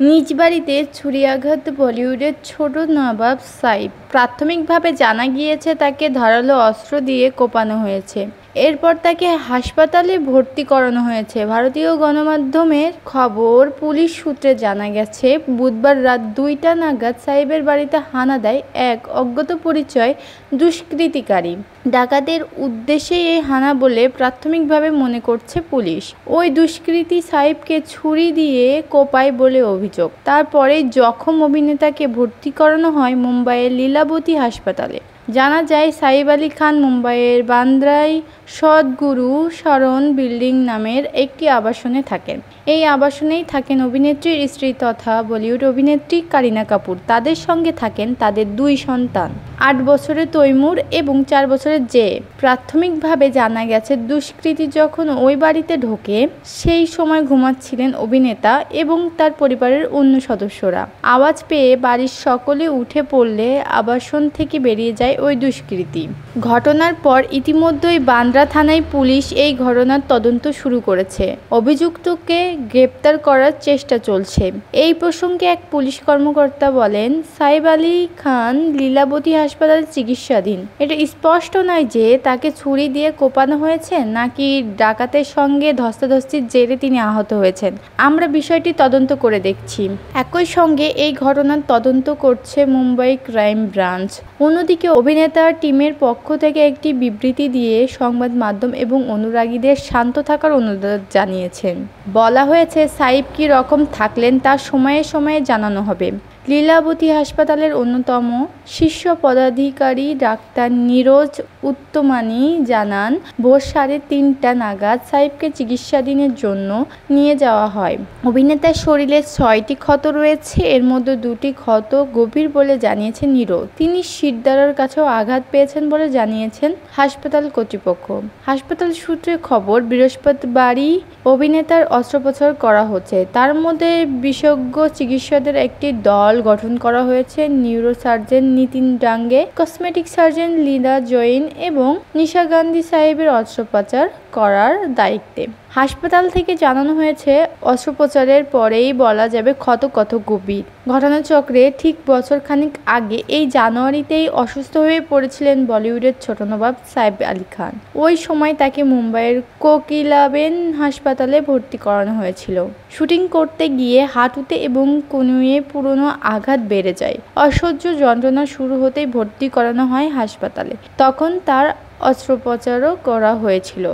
নিজ বাড়িতে ছুরিকাঘাত বলিউডের ছোট নবাব সাইফ। প্রাথমিকভাবে জানা গিয়েছে তাকে ধারালো অস্ত্র দিয়ে কোপানো হয়েছে। এরপর তাকে হাসপাতালে ভর্তি করানো হয়েছে। ভারতীয় গণমাধ্যমের খবর, পুলিশ সূত্রে জানা গেছে, বুধবার রাত 2টা নাগাদ সাইফের বাড়িতে হানা দেয় এক অজ্ঞাত পরিচয় দুষ্কৃতিকারী। ডাকাতের উদ্দেশ্যে এই হানা বলে প্রাথমিকভাবে মনে করছে পুলিশ। ওই দুষ্কৃতী সাইফকে ছুরি দিয়ে কোপায় বলে অভিযোগ। তারপরেই জখম অভিনেতাকে ভর্তি করানো হয় মুম্বাইয়ের লীলাবতী হাসপাতালে। জানা যায়, সাইফ আলী খান মুম্বাইয়ের বান্দ্রায় সদ্গুরু শরণ বিল্ডিং নামের একটি আবাসনে থাকেন। এই আবাসনেই থাকেন অভিনেত্রীর স্ত্রী তথা বলিউড অভিনেত্রী কারিনা কাপুর। তাদের সঙ্গে থাকেন তাদের 2 সন্তান, 8 বছরের তৈমুর এবং 4 বছরের জে। প্রাথমিকভাবে জানা গেছে, দুষ্কৃতী যখন ওই বাড়িতে ঢোকে সেই সময় ঘুমাচ্ছিলেন অভিনেতা এবং তার পরিবারের অন্য সদস্যরা। আওয়াজ পেয়ে বাড়ির সকলে উঠে পড়লে আবাসন থেকে বেরিয়ে যায় ওই দুষ্কৃতী। ঘটনার পর ইতিমধ্যেই বান্দ্রা থানায় পুলিশ এই ঘটনার তদন্ত শুরু করেছে। অভিযুক্তকে গ্রেপ্তার করার চেষ্টা চলছে। এই প্রসঙ্গে এক পুলিশ কর্মকর্তা বলেন, সাইফ আলী খান লীলাবতী হাসপাতালে চিকিৎসাধীন। এটা স্পষ্ট নয় যে তাকে ছুরি দিয়ে কোপানো হয়েছে নাকি ডাকাতের সঙ্গে ধস্তাধস্তির জেরে তিনি আহত হয়েছেন। আমরা বিষয়টি তদন্ত করে দেখছি। একই সঙ্গে এই ঘটনার তদন্ত করছে মুম্বাই ক্রাইম ব্রাঞ্চ। অন্যদিকে অভিনেতার টিমের পক্ষ থেকে একটি বিবৃতি দিয়ে সংবাদ মাধ্যম এবং অনুরাগীদের শান্ত থাকার অনুরোধ জানিয়েছেন। বলা হয়েছে, সাইফ কী রকম থাকলেন তা সময়ে সময়ে জানানো হবে। লীলাবতী হাসপাতালের অন্যতম শীর্ষ পদাধিকারী ডাক্তার নীরজ উত্তমানি জানান, ভোর 3:30টা নাগাদ সাইফকে চিকিৎসাধীনের জন্য নিয়ে যাওয়া হয়। অভিনেতার শরীরে 6টি ক্ষত রয়েছে, এর মধ্যে 2টি ক্ষত গভীর বলে জানিয়েছেন নীরজ। তিনি শিরদাঁড়ার কাছেও আঘাত পেয়েছেন বলে জানিয়েছেন হাসপাতাল কর্তৃপক্ষ। হাসপাতাল সূত্রে খবর, বৃহস্পতিবারই অভিনেতার অস্ত্রোপচার করা হচ্ছে। তার মধ্যে বিশেষজ্ঞ চিকিৎসকদের একটি দল গঠন করা হয়েছে। নিউরোসার্জন নিতিন ডাঙ্গে, কসমেটিক সার্জন লীলা জৈন এবং নিশা গান্ধী সাহেবের অস্ত্রোপচার করার দায়িত্বে। হাসপাতাল থেকে জানানো হয়েছে, অস্ত্রোপচারের পরেই বলা যাবে ক্ষত কত গভীর। ঘটনাচক্রে ঠিক বছরখানেক আগে এই জানুয়ারিতেই অসুস্থ হয়ে পড়েছিলেন বলিউডের ছোট নবাব সাইফ আলী খান। ওই সময় তাকে মুম্বাইয়ের কোকিলাবেন হাসপাতালে ভর্তি করানো হয়েছিল। শুটিং করতে গিয়ে হাঁটুতে এবং কনুইয়ে পুরনো আঘাত বেড়ে যায়। অসহ্য যন্ত্রণা শুরু হতেই ভর্তি করানো হয় হাসপাতালে। তখন তার অস্ত্রোপচারও করা হয়েছিল।